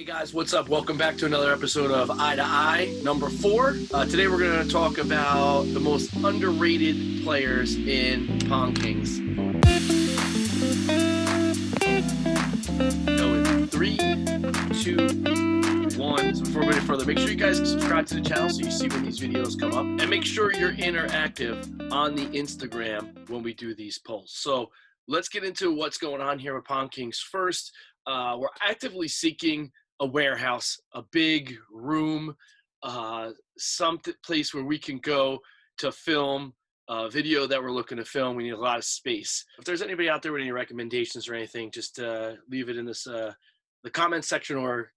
Guys, what's up? Welcome back to another episode of i2i, number 4. Today we're going to talk about the most underrated players in Pongkings. Go in 3, 2, 1. So before we go any further, make sure you guys subscribe to the channel so you see when these videos come up. And make sure you're interactive on the Instagram when we do these polls. So let's get into what's going on here with Pongkings. First, we're actively seeking a warehouse, a big room, some place where we can go to film a video that we're looking to film. We need a lot of space. If there's anybody out there with any recommendations or anything, just leave it in this the comment section or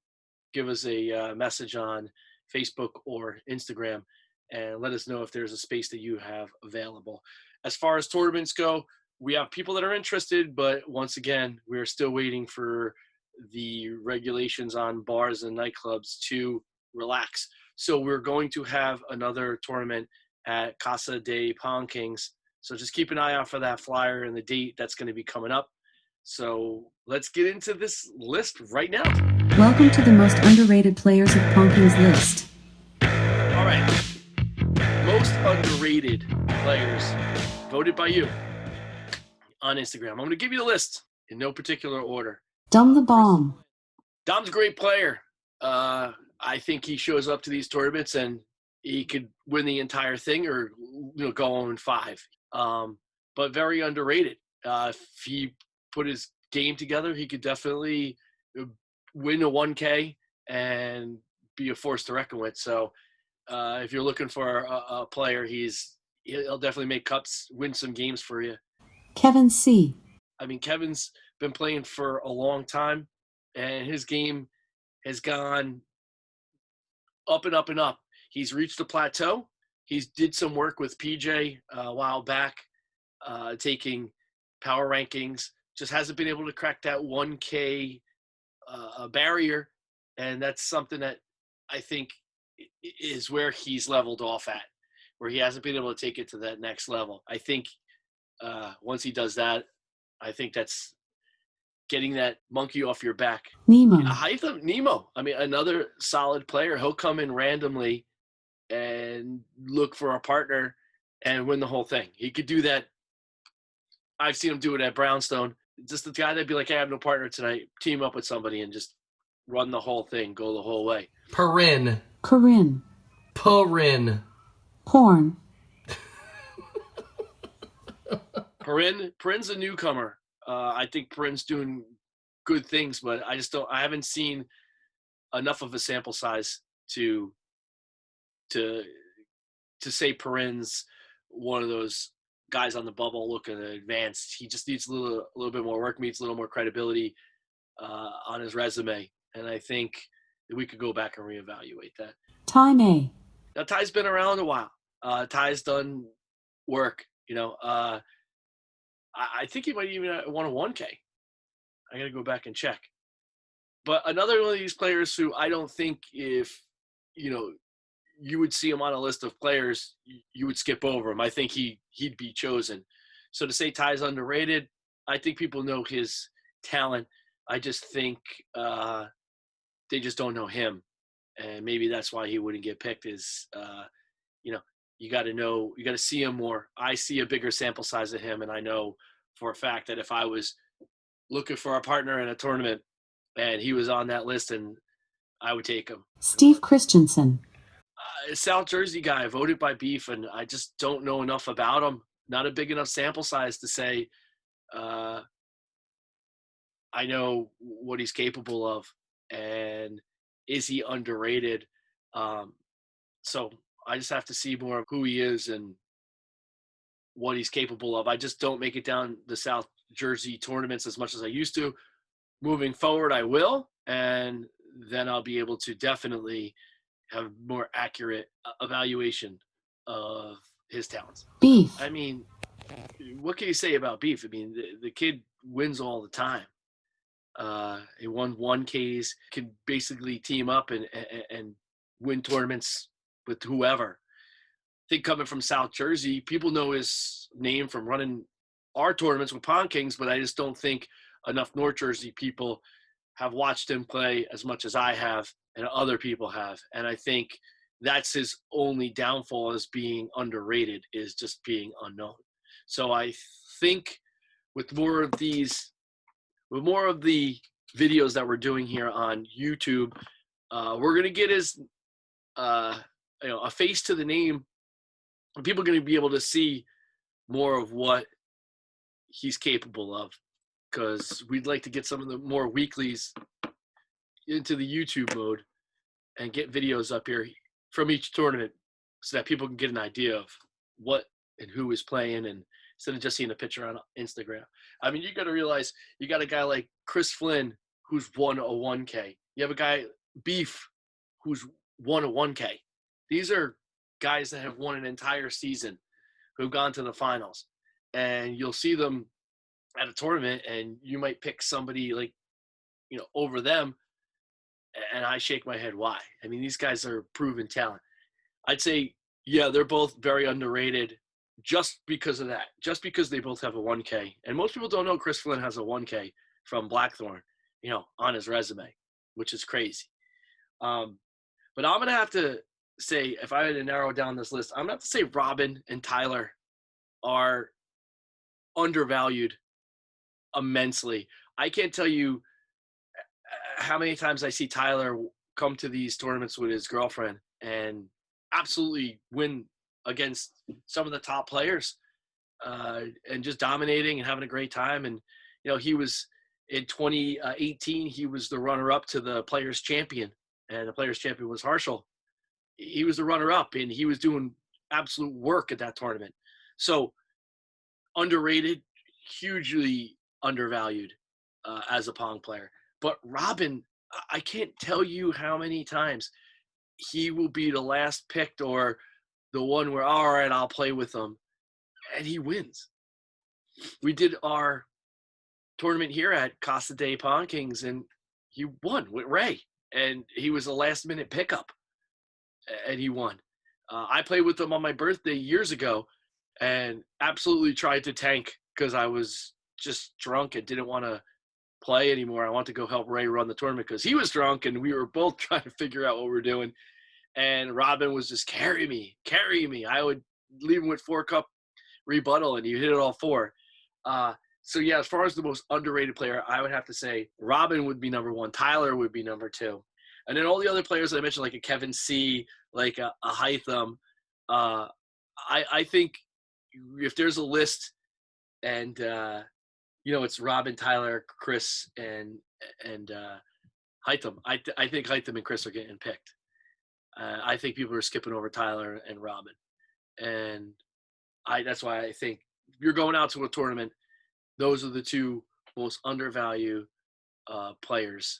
give us a message on Facebook or Instagram and let us know if there's a space that you have available. As far as tournaments go, we have people that are interested, but once again, we're still waiting for the regulations on bars and nightclubs to relax. So we're going to have another tournament at Casa de Pongkings. So just keep an eye out for that flyer and the date that's going to be coming up. So let's get into this list right now. Welcome to the most underrated players of Pongkings list. All right. Most underrated players voted by you on Instagram. I'm going to give you the list in no particular order. Dom the Bomb. Dom's a great player. I think he shows up to these tournaments and he could win the entire thing or go on 5. But very underrated. If he put his game together, he could definitely win a 1K and be a force to reckon with. So if you're looking for a player, he'll definitely make cups, win some games for you. Kevin C. I mean, Kevin's been playing for a long time, and his game has gone up and up and up. He's reached a plateau. He's did some work with PJ a while back, taking power rankings. Just hasn't been able to crack that 1K barrier, and that's something that I think is where he's leveled off at, where he hasn't been able to take it to that next level. I think once he does that, I think that's getting that monkey off your back. Nemo. Nemo. I mean, another solid player. He'll come in randomly and look for a partner and win the whole thing. He could do that. I've seen him do it at Brownstone. Just the guy that'd be like, hey, I have no partner tonight. Team up with somebody and just run the whole thing, go the whole way. Corinne. Porn. Corinne's a newcomer. I think Corinne's doing good things, but I haven't seen enough of a sample size to say Corinne's one of those guys on the bubble looking advanced. He just needs a little bit more work, needs a little more credibility on his resume. And I think that we could go back and reevaluate that. Time A. Now, Ty's been around a while. Ty's done work, I think he might even won a 1K. I got to go back and check. But another one of these players who I don't think if, you would see him on a list of players, you would skip over him. I think he'd be chosen. So to say Ty's underrated, I think people know his talent. I just think they just don't know him. And maybe that's why he wouldn't get picked is, you got to see him more. I see a bigger sample size of him, and I know for a fact that if I was looking for a partner in a tournament and he was on that list, and I would take him. Steve Christensen. South Jersey guy, voted by Beef, and I just don't know enough about him. Not a big enough sample size to say I know what he's capable of, and is he underrated? So I just have to see more of who he is and what he's capable of. I just don't make it down the South Jersey tournaments as much as I used to. Moving forward, I will, and then I'll be able to definitely have more accurate evaluation of his talents. Beef. I mean, what can you say about Beef? I mean, the kid wins all the time. He won 1Ks, can basically team up and win tournaments with whoever. I think coming from South Jersey, people know his name from running our tournaments with Pongkings, but I just don't think enough North Jersey people have watched him play as much as I have and other people have. And I think that's his only downfall as being underrated, is just being unknown. So I think with more of the videos that we're doing here on YouTube, we're going to get his, a face to the name. And people are going to be able to see more of what he's capable of, because we'd like to get some of the more weeklies into the YouTube mode and get videos up here from each tournament so that people can get an idea of what and who is playing, and instead of just seeing a picture on Instagram. I mean, you got to realize you got a guy like Chris Flynn who's won a 1K. You have a guy, Beef, who's won a 1K. These are guys that have won an entire season who've gone to the finals. And you'll see them at a tournament and you might pick somebody like, over them. And I shake my head, why? I mean, these guys are proven talent. I'd say, yeah, they're both very underrated just because of that, just because they both have a 1K. And most people don't know Chris Flynn has a 1K from Blackthorn, on his resume, which is crazy. But I'm going to have to say, if I had to narrow down this list, I'm going to have to say Robin and Tyler are undervalued immensely. I can't tell you how many times I see Tyler come to these tournaments with his girlfriend and absolutely win against some of the top players, and just dominating and having a great time. And, he was in 2018, he was the runner-up to the Players' Champion, and the Players' Champion was Harshal. He was the runner-up, and he was doing absolute work at that tournament. So underrated, hugely undervalued as a Pong player. But Robin, I can't tell you how many times he will be the last picked or the one where, all right, I'll play with him, and he wins. We did our tournament here at Casa de Pongkings, and he won with Ray, and he was a last-minute pickup, and he won. I played with him on my birthday years ago and absolutely tried to tank because I was just drunk and didn't want to play anymore. I wanted to go help Ray run the tournament because he was drunk, and we were both trying to figure out what we were doing. And Robin was just carry me. I would leave him with 4-cup rebuttal, and he hit it all 4. So, yeah, as far as the most underrated player, I would have to say Robin would be number 1. Tyler would be number 2. And then all the other players that I mentioned, like a Kevin C., like a Hytham, I think if there's a list and, it's Robin, Tyler, Chris, and Hytham, I think Hytham and Chris are getting picked. I think people are skipping over Tyler and Robin. And that's why I think if you're going out to a tournament, those are the 2 most undervalued players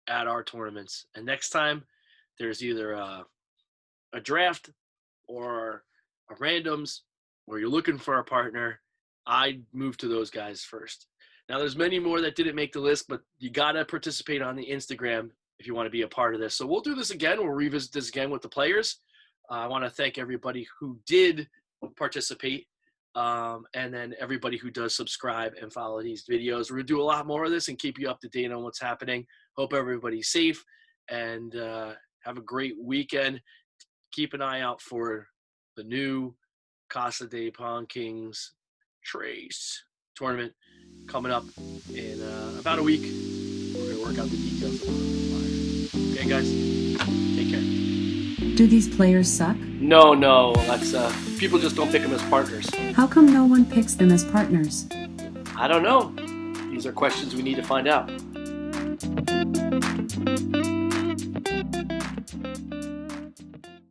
at our tournaments. And next time there's either a draft or a randoms where you're looking for a partner, I'd move to those guys first. Now, there's many more that didn't make the list, but you got to participate on the Instagram if you want to be a part of this. So we'll do this again. We'll revisit this again with the players. I want to thank everybody who did participate, and then everybody who does subscribe and follow these videos. We're going to do a lot more of this and keep you up to date on what's happening. Hope everybody's safe and have a great weekend. Keep an eye out for the new Casa de Pongkings Trace tournament coming up in about a week. We're going to work out the details of it. Okay, guys? Take care. Do these players suck? No, Alexa. People just don't pick them as partners. How come no one picks them as partners? I don't know. These are questions we need to find out.